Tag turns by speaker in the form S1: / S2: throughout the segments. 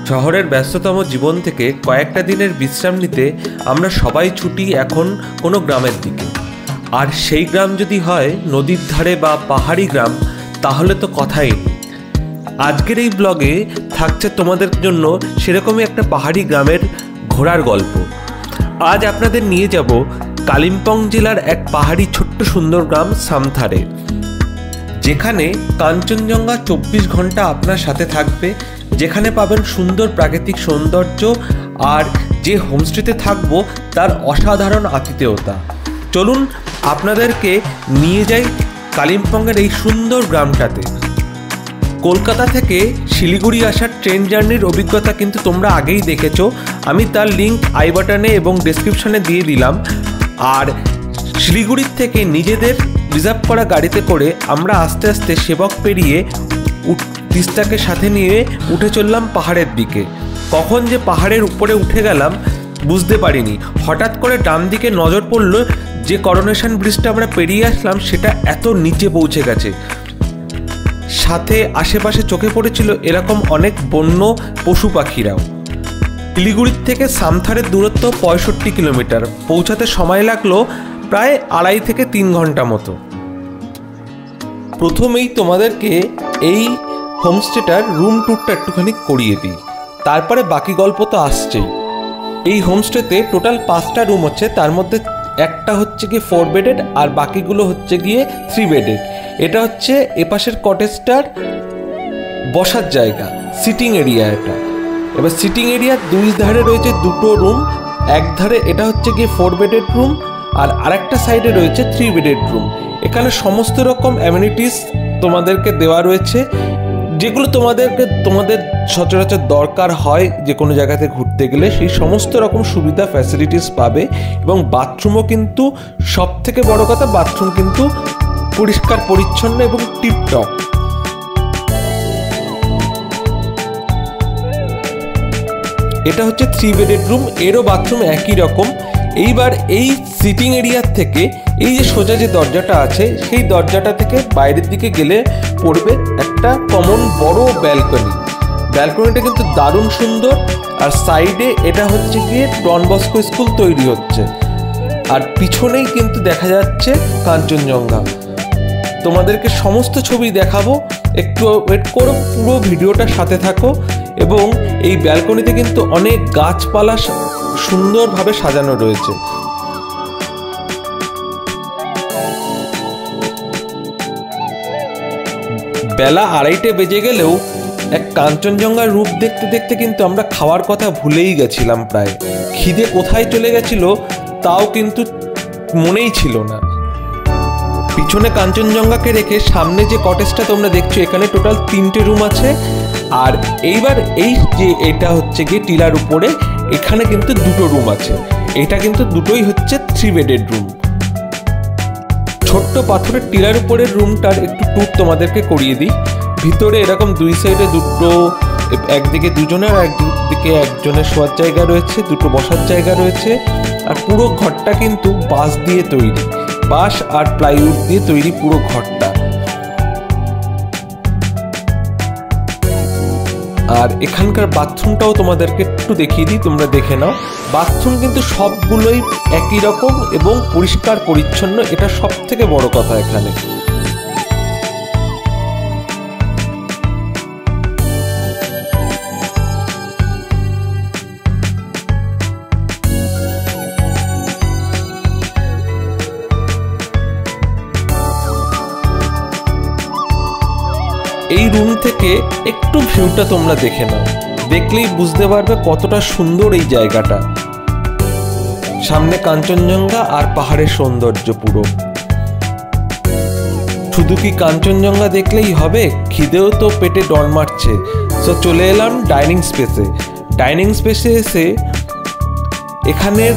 S1: শহরের ব্যস্ততম জীবন থেকে কয়েকটা দিনের বিশ্রাম নিতে আমরা সবাই ছুটি এখন কোনো গ্রামের দিকে। আর সেই গ্রাম যদি হয় নদীর ধারে বা পাহাড়ি গ্রাম, তাহলে তো কথাই নেই। আজকের এই ব্লগে থাকছে তোমাদের জন্য সেরকমই একটা পাহাড়ি গ্রামের ঘোরার গল্প। আজ আপনাদের নিয়ে যাব কালিম্পং জেলার এক পাহাড়ি ছোট্ট সুন্দর গ্রাম সামথারে, যেখানে কাঞ্চনজঙ্ঘা 24 ঘন্টা আপনার সাথে থাকবে, যেখানে পাবেন সুন্দর প্রাকৃতিক সৌন্দর্য আর যে হোমস্টেতে থাকবো তার অসাধারণ আতিথেয়তা। চলুন আপনাদেরকে নিয়ে যাই কালিম্পংয়ের এই সুন্দর গ্রামটাতে। কলকাতা থেকে শিলিগুড়ি আসার ট্রেন জার্নির অভিজ্ঞতা কিন্তু তোমরা আগেই দেখেছো, আমি তার লিঙ্ক আই বাটনে এবং ডেসক্রিপশনে দিয়ে দিলাম। আর শিলিগুড়ির থেকে নিজেদের রিজার্ভ করা গাড়িতে করে আমরা আস্তে আস্তে সেবক পেরিয়ে তিস্তাকে সাথে নিয়ে উঠে চললাম পাহাড়ের দিকে। কখন যে পাহাড়ের উপরে উঠে গেলাম বুঝতে পারিনি। হঠাৎ করে ডান দিকে নজর পড়লো, যে করোনেশন ব্রিজটা আমরা পেরিয়ে আসলাম সেটা এত নিচে পৌঁছে গেছে। সাথে আশেপাশে চোখে পড়েছিল এরকম অনেক বন্য পশু পাখিরাও। শিলিগুড়ির থেকে সামথারের দূরত্ব 65 কিলোমিটার, পৌঁছাতে সময় লাগলো প্রায় 2.5 থেকে 3 ঘন্টা মতো। প্রথমেই তোমাদেরকে এই হোমস্টেটার রুম ট্যুরটা একটুখানি করিয়ে দিই, তারপরে বাকি গল্প তো আসছেই। এই হোমস্টেতে টোটাল 5টা রুম হচ্ছে, তার মধ্যে একটা হচ্ছে গিয়ে 4 বেডেড আর বাকিগুলো হচ্ছে গিয়ে 3 বেডেড। এটা হচ্ছে এপাশের কটেজটার বসার জায়গা, সিটিং এরিয়া এটা। এবার সিটিং এরিয়ার দুই ধারে রয়েছে 2টো রুম, এক ধারে এটা হচ্ছে গিয়ে 4 বেডেড রুম আর আরেকটা সাইডে রয়েছে 3 বেডেড রুম। এখানে সমস্ত রকম অ্যামিনিটিস তোমাদেরকে দেওয়া রয়েছে, যেগুলো তোমাদের সচরাচর দরকার হয় যে কোনো জায়গাতে ঘুরতে গেলে, সেই সমস্ত রকম সুবিধা ফ্যাসিলিটিস পাবে। এবং বাথরুমও কিন্তু সব থেকে বড় কথা, বাথরুম কিন্তু পরিষ্কার পরিচ্ছন্ন এবং টিপটপ। এটা হচ্ছে 3 বেডেড রুম, এরও বাথরুম একই রকম। এইবার এই সিটিং এরিয়ার থেকে এই যে সোজা যে দরজাটা আছে, সেই দরজাটা থেকে বাইরের দিকে গেলে পড়বে একটা কমন বড় ব্যালকনি। ব্যালকনিটা কিন্তু দারুণ সুন্দর। আর সাইডে এটা হচ্ছে গিয়ে ডন বস্কো স্কুল তৈরি হচ্ছে, আর পিছনেই কিন্তু দেখা যাচ্ছে কাঞ্চনজঙ্ঘা। তোমাদেরকে সমস্ত ছবি দেখাবো, একটু ওয়েট করো, পুরো ভিডিওটার সাথে থাকো। এবং এই ব্যালকনিতে কিন্তু অনেক গাছপালা সুন্দরভাবে সাজানো রয়েছে। বেলা 2:30 বেজে গেলেও এক কাঞ্চনজঙ্ঘার রূপ দেখতে দেখতে কিন্তু আমরা খাওয়ার কথা ভুলেই গেছিলাম। প্রায় খিদে কোথায় চলে গেছিল তাও কিন্তু মনেই ছিল না। পিছনে কাঞ্চনজঙ্ঘাকে রেখে সামনে যে কটেজটা তোমরা দেখছো, এখানে টোটাল 3টে রুম আছে। আর এইবার এই যে এটা হচ্ছে গিয়ে টিলার উপরে, এখানে কিন্তু 2টো রুম আছে। এটা কিন্তু দুটোই হচ্ছে 3 বেডেড রুম। ছোট্ট পাথরের টিলার উপরের রুমটার একটু ট্যুর তোমাদেরকে করিয়ে দিই। ভিতরে এরকম 2 সাইডে 2টো, একদিকে দুজনের আর একদিকে একজনের শোয়ার জায়গা রয়েছে, 2টো বসার জায়গা রয়েছে। আর পুরো ঘরটা কিন্তু বাঁশ দিয়ে তৈরি, বাঁশ আর প্লাইউড দিয়ে তৈরি পুরো ঘরটা। আর এখানকার বাথরুমটাও তোমাদেরকে একটু দেখিয়ে দিই, তোমরা দেখে নাও। বাথরুম কিন্তু সবগুলোই একই রকম এবং পরিষ্কার পরিচ্ছন্ন, এটা সব থেকে বড় কথা এখানে। এই রুম থেকে একটু ভিউটা তোমরা দেখে নাও, দেখলেই বুঝতে পারবে কতটা সুন্দর এই জায়গাটা। সামনে কাঞ্চনজঙ্ঘা আর পাহাড়ের সৌন্দর্য পুরো। শুধু কি কাঞ্চনজঙ্ঘা দেখলেই হবে, খিদেও তো পেটে ডল মারছে। তো চলে এলাম ডাইনিং স্পেসে। ডাইনিং স্পেসে এসে এখানের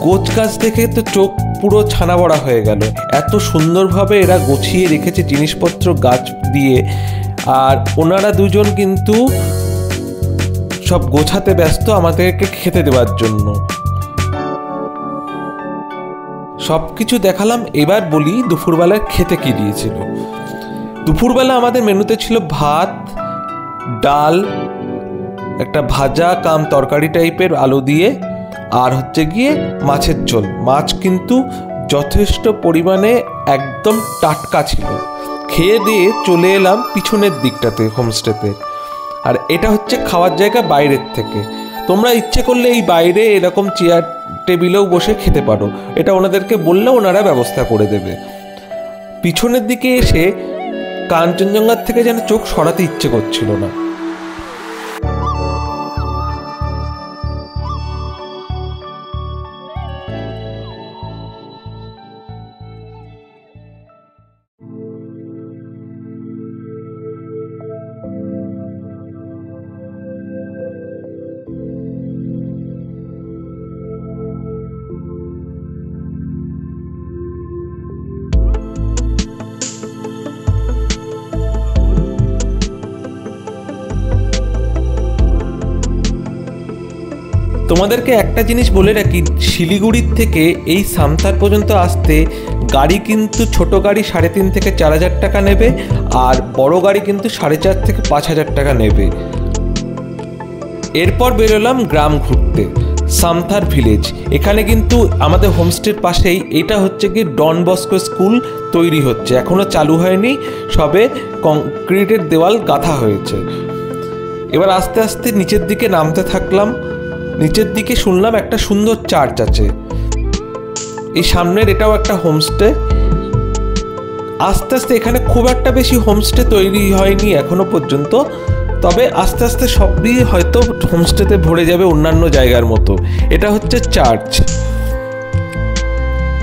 S1: গোছ গাছ দেখে তো চোখ পুরো ছানা বড়া হয়ে গেল। এত সুন্দরভাবে এরা গুছিয়ে রেখেছে জিনিসপত্র গাছ দিয়ে। আর ওনারা দুজন কিন্তু সব গোছাতে ব্যস্ত আমাদেরকে খেতে দেওয়ার জন্য। সব কিছু দেখালাম, এবার বলি দুপুরবেলায় খেতে কি দিয়েছিল। দুপুরবেলা আমাদের মেনুতে ছিল ভাত, ডাল, একটা ভাজা কাম তরকারি টাইপের আলু দিয়ে, আর হচ্ছে গিয়ে মাছের ঝোল। মাছ কিন্তু যথেষ্ট পরিমাণে একদম টাটকা ছিল। খেয়ে দিয়ে চলে এলাম পিছনের দিকটাতে হোমস্টেতে। আর এটা হচ্ছে খাওয়ার জায়গা বাইরের থেকে। তোমরা ইচ্ছে করলে এই বাইরে এরকম চেয়ার টেবিলেও বসে খেতে পারো, এটা ওনাদেরকে বললে ওনারা ব্যবস্থা করে দেবে। পিছনের দিকে এসে কাঞ্চনজঙ্ঘার থেকে যেন চোখ সরাতে ইচ্ছে করছিল না। তোমাদেরকে একটা জিনিস বলে রাখি, শিলিগুড়ির থেকে এই সামতার পর্যন্ত আসতে গাড়ি কিন্তু ছোট গাড়ি 3.5 থেকে 4,000 টাকা নেবে, আর বড় গাড়ি কিন্তু 4,500 থেকে 5,000 টাকা নেবে। এরপর বেরোলাম গ্রাম ঘুরতে, সামথার ভিলেজ। এখানে কিন্তু আমাদের হোমস্টের পাশেই এটা হচ্ছে কি ডন বস্কো স্কুল তৈরি হচ্ছে, এখনও চালু হয়নি, সবে কংক্রিটের দেওয়াল গাঁথা হয়েছে। এবার আস্তে আস্তে নিচের দিকে নামতে থাকলাম। নিচের দিকে শুনলাম একটা সুন্দর চার্চ আছে, এই সামনের এটাও একটা হোমস্টে। আস্তে আস্তে এখানে খুব একটা বেশি হোমস্টে তৈরি হয়নি এখনো পর্যন্ত, তবে আস্তে আস্তে সবই হয়তো হোমস্টেতে ভরে যাবে অন্যান্য জায়গার মতো। এটা হচ্ছে চার্চ।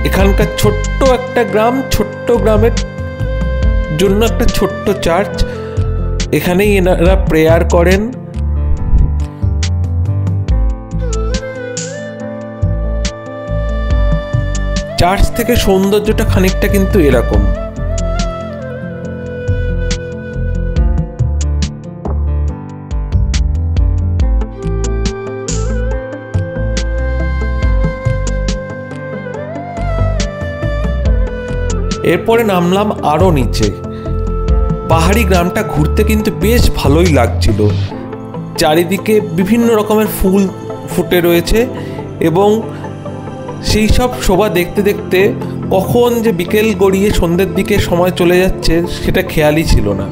S1: এখানকার ছোট্ট একটা গ্রাম, ছোট্ট গ্রামের জন্য একটা ছোট্ট চার্চ। এখানেই এনারা প্রেয়ার করেন। চার্চ থেকে সৌন্দর্যটা খানিকটা কিন্তু এরকম। এরপরে নামলাম আরো নিচে। পাহাড়ি গ্রামটা ঘুরতে কিন্তু বেশ ভালোই লাগছিল। চারিদিকে বিভিন্ন রকমের ফুল ফুটে রয়েছে এবং সেই সব শোভা দেখতে দেখতে কখন যে বিকেল গড়িয়ে সন্ধ্যের দিকে সময় চলে যাচ্ছে সেটা খেয়ালই ছিল না।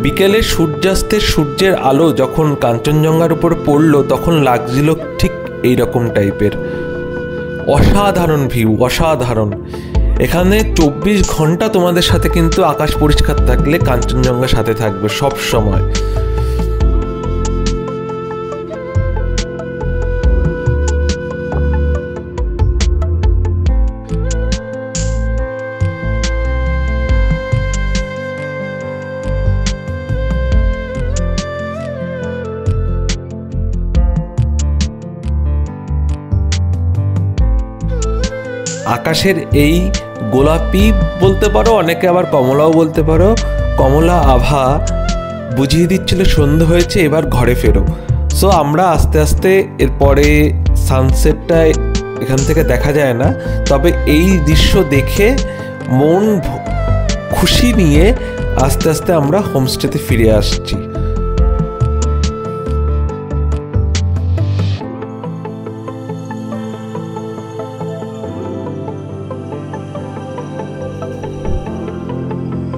S1: বিকেলে সূর্যাস্তের সূর্যের আলো যখন কাঞ্চনজঙ্ঘার উপর পড়লো তখন লাগছিল ঠিক এইরকম টাইপের। অসাধারণ ভিউ, অসাধারণ। এখানে 24 ঘন্টা তোমাদের সাথে কিন্তু আকাশ পরিষ্কার থাকলে কাঞ্চনজঙ্ঘা সাথে থাকবে সব সময়। আকাশের এই গোলাপি বলতে পারো, অনেকে আবার কমলাও বলতে পারো, কমলা আভা বুঝিয়ে দিচ্ছিল সন্ধ্যে হয়েছে, এবার ঘরে ফেরো। সো আমরা আস্তে আস্তে, এরপরে সানসেটটা এখান থেকে দেখা যায় না, তবে এই দৃশ্য দেখে মন খুশি নিয়ে আস্তে আস্তে আমরা হোমস্টেতে ফিরে আসছি।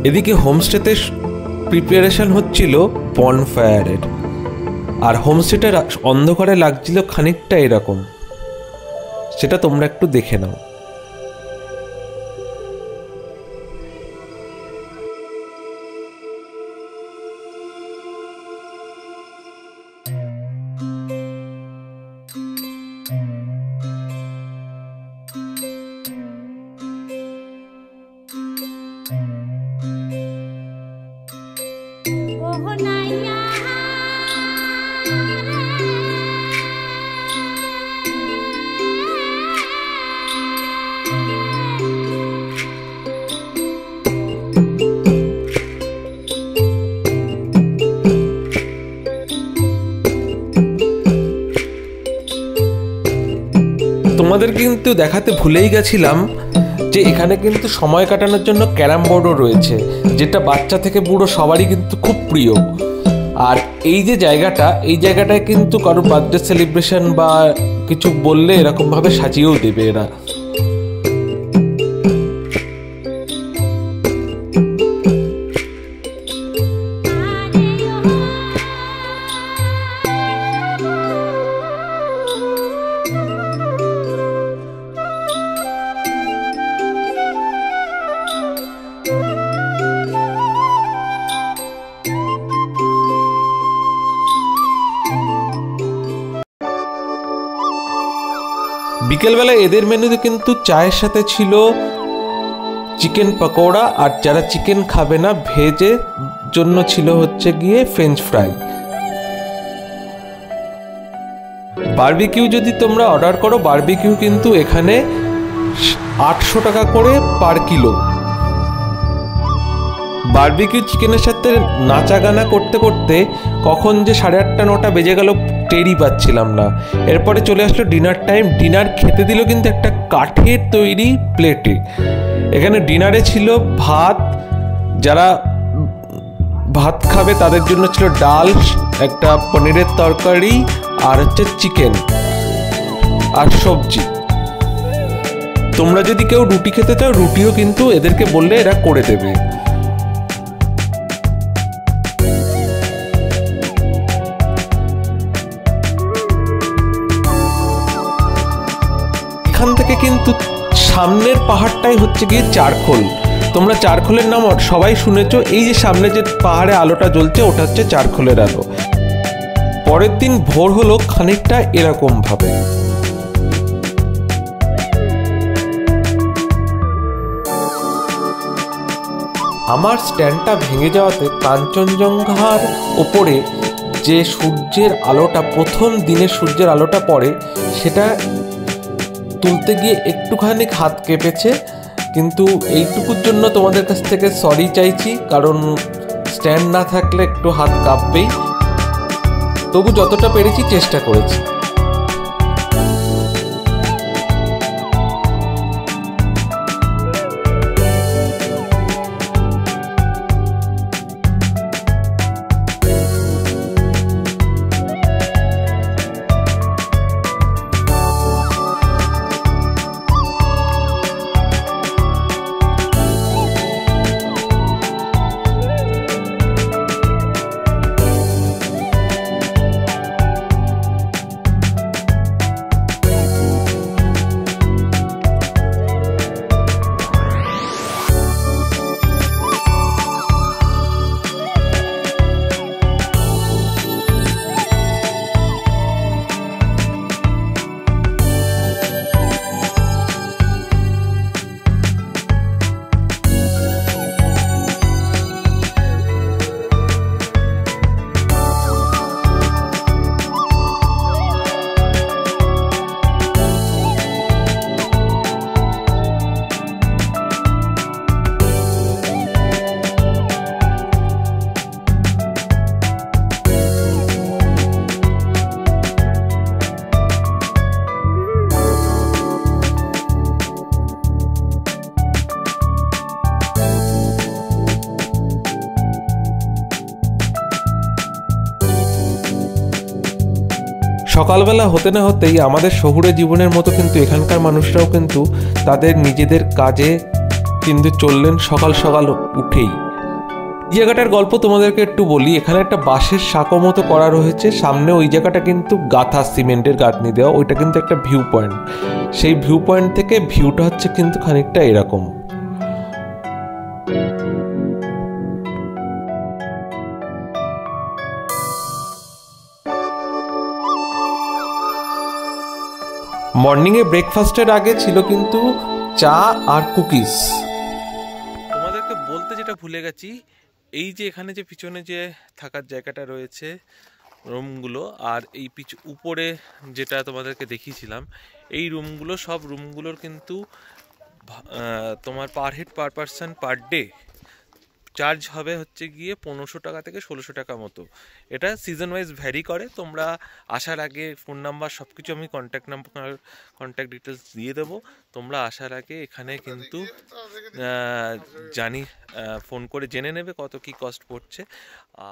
S1: এদিকে হোমস্টেতে প্রিপারেশন হচ্ছিল বনফায়ারের। আর হোমস্টেটার অন্ধকারে লাগছিল খানিকটা এরকম, সেটা তোমরা একটু দেখে নাও। তোমাদের কিন্তু দেখাতে ভুলেই গেছিলাম যে এখানে কিন্তু সময় কাটানোর জন্য ক্যারাম বোর্ডও রয়েছে, যেটা বাচ্চা থেকে বুড়ো সবারই কিন্তু খুব প্রিয়। আর এই যে জায়গাটা, এই জায়গাটায় কিন্তু কারোর বার্থডে সেলিব্রেশন বা কিছু বললে এরকমভাবে সাজিয়েও দেবে এরা। বিকেলবেলা এদের মেনুতে কিন্তু চায়ের সাথে ছিল চিকেন পকোড়া, আর যারা চিকেন খাবে না ভেজের জন্য ছিল হচ্ছে গিয়ে ফ্রেঞ্চ ফ্রাই। বারবিকিউ যদি তোমরা অর্ডার করো, বারবিকিউ কিন্তু এখানে 800 টাকা করে পার কিলো। বারবিকিউ চিকেনের সাথে নাচা গানা করতে করতে কখন যে 8:30 9টা বেজে গেল টেরই পাচ্ছিলাম না। এরপরে চলে আসলো ডিনার টাইম। ডিনার খেতে দিল কিন্তু একটা কাঠের তৈরি প্লেটে। এখানে ডিনারে ছিল ভাত, যারা ভাত খাবে তাদের জন্য ছিল ডাল, একটা পনিরের তরকারি, আর হচ্ছে চিকেন আর সবজি। তোমরা যদি কেউ রুটি খেতে চাও, রুটিও কিন্তু এদেরকে বললে এরা করে দেবে। এখান থেকে কিন্তু সামনের পাহাড়টাই হচ্ছে গিয়ে চারখোল। তোমরা চারখোলের নাম সবাই শুনেছো। এই যে সামনে যে পাহাড়ে আলোটা জ্বলছে ওটা হচ্ছে চারখোলের আলো। পরের দিন ভোর হলো খানিকটা এরকম ভাবে। আমার স্ট্যান্ডটা ভেঙে যাওয়াতে কাঞ্চনজঙ্ঘার ওপরে যে সূর্যের আলোটা, প্রথম দিনের সূর্যের আলোটা পড়ে, সেটা তুলতে গিয়ে একটুখানি হাত কেঁপেছে। কিন্তু এইটুকুর জন্য তোমাদের কাছ থেকে সরি চাইছি, কারণ স্ট্যান্ড না থাকলে একটু হাত কাঁপবেই। তবু যতটা পেরেছি চেষ্টা করেছি। সকালবেলা হতে না হতেই আমাদের শহুরে জীবনের মতো কিন্তু এখানকার মানুষরাও কিন্তু তাদের নিজেদের কাজে কিন্তু চললেন সকাল সকাল উঠেই। জায়গাটার গল্প তোমাদেরকে একটু বলি। এখানে একটা বাঁশের সাঁকো মতো করা রয়েছে, সামনে ওই জায়গাটা কিন্তু গাঁথা, সিমেন্টের গাঁথনি দেওয়া, ওইটা কিন্তু একটা ভিউ পয়েন্ট। সেই ভিউ পয়েন্ট থেকে ভিউটা হচ্ছে কিন্তু খানিকটা এরকম। মর্নিংয়ে ব্রেকফাস্টের আগে ছিল কিন্তু চা আর কুকিজ। তোমাদেরকে বলতে যেটা ভুলে গেছি, এই যে এখানে যে পিছনে যে থাকার জায়গাটা রয়েছে, রুমগুলো, আর এই উপরে যেটা তোমাদেরকে দেখিয়েছিলাম, এই রুমগুলো, সব রুমগুলোর কিন্তু তোমার per head per person per day charge হবে হচ্ছে গিয়ে 1500 টাকা থেকে 1600 টাকা মতো। এটা সিজন ওয়াইজ ভ্যারি করে। তোমরা আসার আগে ফোন নাম্বার সব কিছু আমি কন্ট্যাক্ট ডিটেলস দিয়ে দেবো। তোমরা আসার আগে এখানে কিন্তু ফোন করে জেনে নেবে কত কি কস্ট পড়ছে।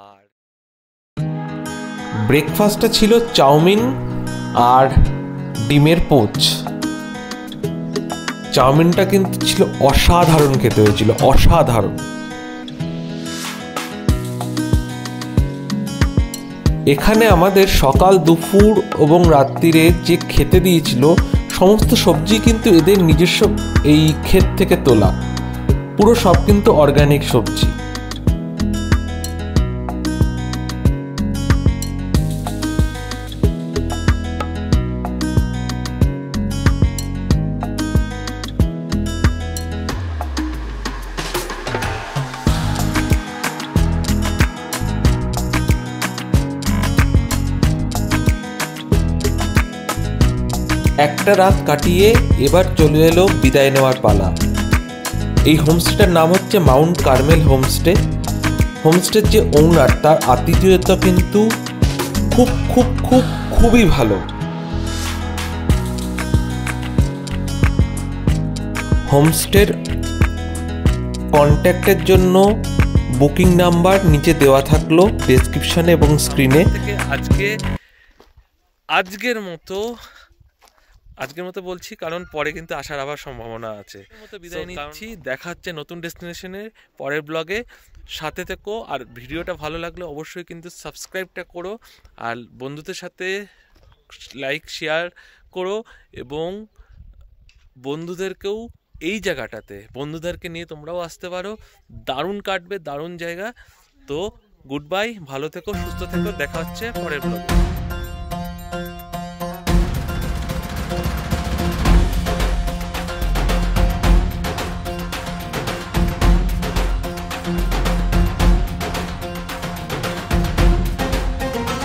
S1: আর ব্রেকফাস্টটা ছিল চাউমিন আর ডিমের পোচ। চাউমিনটা কিন্তু ছিল অসাধারণ, খেতে হয়েছিল অসাধারণ। এখানে আমাদের সকাল, দুপুর এবং রাত্রিরে যে খেতে দিয়েছিল, সমস্ত সবজি কিন্তু এদের নিজস্ব এই ক্ষেত থেকে তোলা, পুরো সব কিন্তু অর্গানিক সবজি। একটা রাত কাটিয়ে এবার চলে এলো বিদায় নেওয়ার পালা। এই হোমস্টেটার নাম হচ্ছে মাউন্ট কার্মেল হোমস্টে। হোমস্টের যে ওনার, তার আতিথেয়তা কিন্তু খুব খুব খুব খুবই ভালো। হোমস্টের কন্ট্যাক্টের জন্য বুকিং নাম্বার নিচে দেওয়া থাকলো ডেসক্রিপশনে এবং স্ক্রিনে। আজকের মতো বলছি, কারণ পরে কিন্তু আসার আবার সম্ভাবনা আছে। বিদায় নিচ্ছি, দেখা হচ্ছে নতুন ডেস্টিনেশনের পরের ব্লগে। সাথে থেকো, আর ভিডিওটা ভালো লাগলে অবশ্যই কিন্তু সাবস্ক্রাইবটা করো, আর বন্ধুদের সাথে লাইক শেয়ার করো, এবং বন্ধুদেরকেও এই জায়গাটাতে বন্ধুদেরকে নিয়ে তোমরাও আসতে পারো। দারুণ কাটবে, দারুণ জায়গা। তো গুড বাই, ভালো থেকো, সুস্থ থেকো, দেখা হচ্ছে পরের ব্লগে।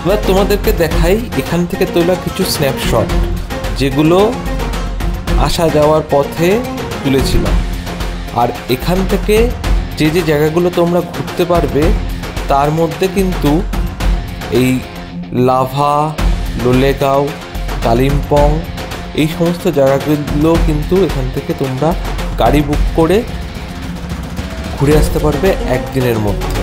S1: এবার তোমাদেরকে দেখাই এখান থেকে তোলা কিছু স্ন্যাপশট, যেগুলো আসা যাওয়ার পথে তুলেছিলাম। আর এখান থেকে যে যে জায়গাগুলো তোমরা ঘুরতে পারবে, তার মধ্যে কিন্তু এই লাভা, লোলেগাঁও, কালিম্পং, এই সমস্ত জায়গাগুলো কিন্তু এখান থেকে তোমরা গাড়ি বুক করে ঘুরে আসতে পারবে একদিনের মধ্যে।